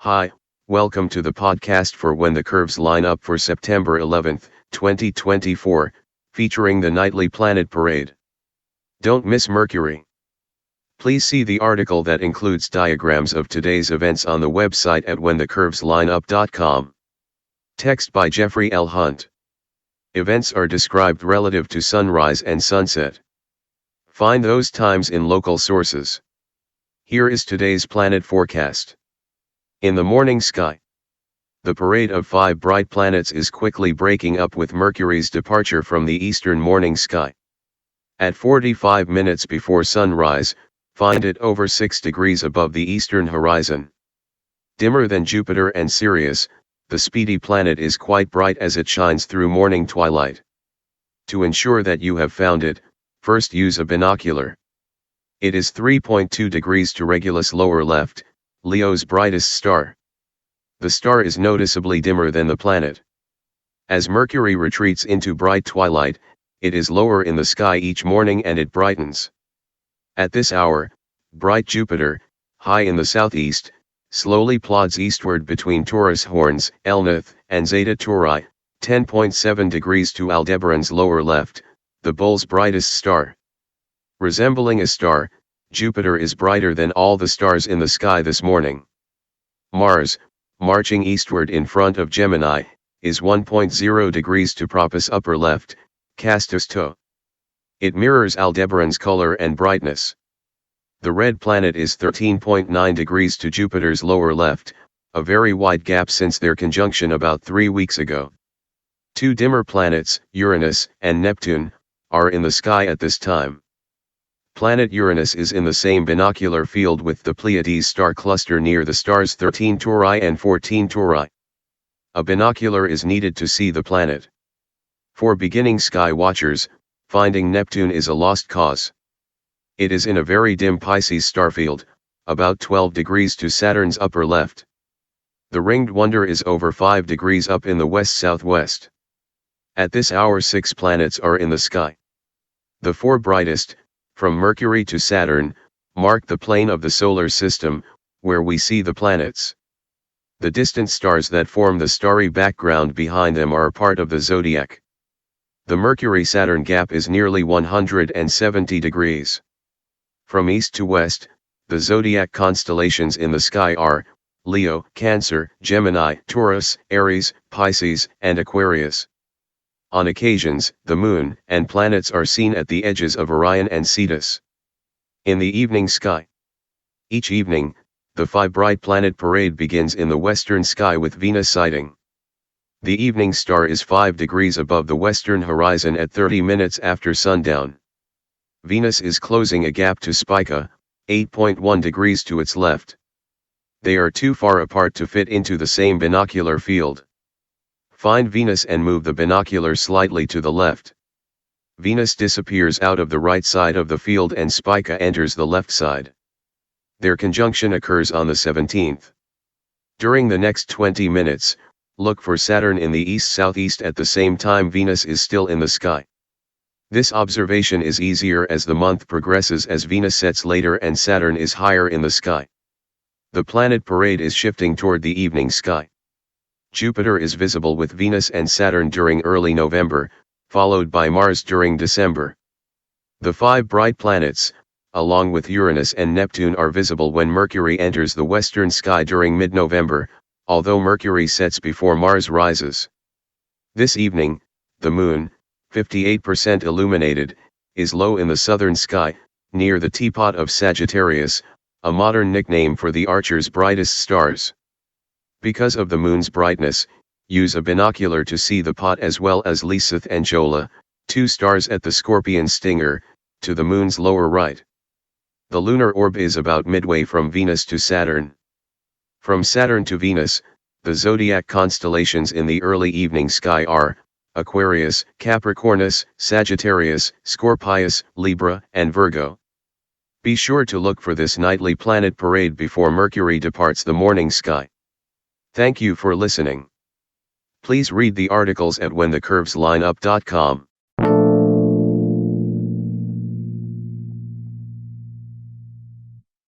Hi, welcome to the podcast for When the Curves Line Up for September 11th, 2024, featuring the nightly planet parade. Don't miss Mercury. Please see the article that includes diagrams of today's events on the website at whenthecurveslineup.com. Text by Jeffrey L. Hunt. Events are described relative to sunrise and sunset. Find those times in local sources. Here is today's planet forecast. In the morning sky, the parade of 5 bright planets is quickly breaking up with Mercury's departure from the eastern morning sky. At 45 minutes before sunrise, find it over 6 degrees above the eastern horizon. Dimmer than Jupiter and Sirius, the speedy planet is quite bright as it shines through morning twilight. To ensure that you have found it, first use a binocular. It is 3.2 degrees to Regulus lower left, Leo's brightest star. The star is noticeably dimmer than the planet. As Mercury retreats into bright twilight, it is lower in the sky each morning and it brightens. At this hour, bright Jupiter, high in the southeast, slowly plods eastward between Taurus horns, Elnath, and Zeta Tauri, 10.7 degrees to Aldebaran's lower left, the bull's brightest star. Resembling a star, Jupiter is brighter than all the stars in the sky this morning. Mars, marching eastward in front of Gemini, is 1.0 degrees to Propus upper left, Castus to. It mirrors Aldebaran's color and brightness. The red planet is 13.9 degrees to Jupiter's lower left, a very wide gap since their conjunction about 3 weeks ago. 2 dimmer planets, Uranus and Neptune, are in the sky at this time. Planet Uranus is in the same binocular field with the Pleiades star cluster near the stars 13 Tauri and 14 Tauri. A binocular is needed to see the planet. For beginning sky watchers, finding Neptune is a lost cause. It is in a very dim Pisces starfield, about 12 degrees to Saturn's upper left. The ringed wonder is over 5 degrees up in the west-southwest. At this hour 6 planets are in the sky. The 4 brightest, from Mercury to Saturn, mark the plane of the solar system, where we see the planets. The distant stars that form the starry background behind them are part of the zodiac. The Mercury-Saturn gap is nearly 170 degrees. From east to west, the zodiac constellations in the sky are Leo, Cancer, Gemini, Taurus, Aries, Pisces, and Aquarius. On occasions, the moon and planets are seen at the edges of Orion and Cetus. In the evening sky. Each evening, the 5 bright planet parade begins in the western sky with Venus sighting. The evening star is 5 degrees above the western horizon at 30 minutes after sundown. Venus is closing a gap to Spica, 8.1 degrees to its left. They are too far apart to fit into the same binocular field. Find Venus and move the binocular slightly to the left. Venus disappears out of the right side of the field and Spica enters the left side. Their conjunction occurs on the 17th. During the next 20 minutes, look for Saturn in the east-southeast at the same time Venus is still in the sky. This observation is easier as the month progresses as Venus sets later and Saturn is higher in the sky. The planet parade is shifting toward the evening sky. Jupiter is visible with Venus and Saturn during early November, followed by Mars during December. The 5 bright planets, along with Uranus and Neptune, are visible when Mercury enters the western sky during mid-November, although Mercury sets before Mars rises. This evening, the moon, 58% illuminated, is low in the southern sky, near the teapot of Sagittarius, a modern nickname for the Archer's brightest stars. Because of the moon's brightness, use a binocular to see the pot as well as Lysith and Jola, 2 stars at the Scorpion Stinger, to the moon's lower right. The lunar orb is about midway from Venus to Saturn. From Saturn to Venus, the zodiac constellations in the early evening sky are Aquarius, Capricornus, Sagittarius, Scorpius, Libra, and Virgo. Be sure to look for this nightly planet parade before Mercury departs the morning sky. Thank you for listening. Please read the articles at whenthecurveslineup.com.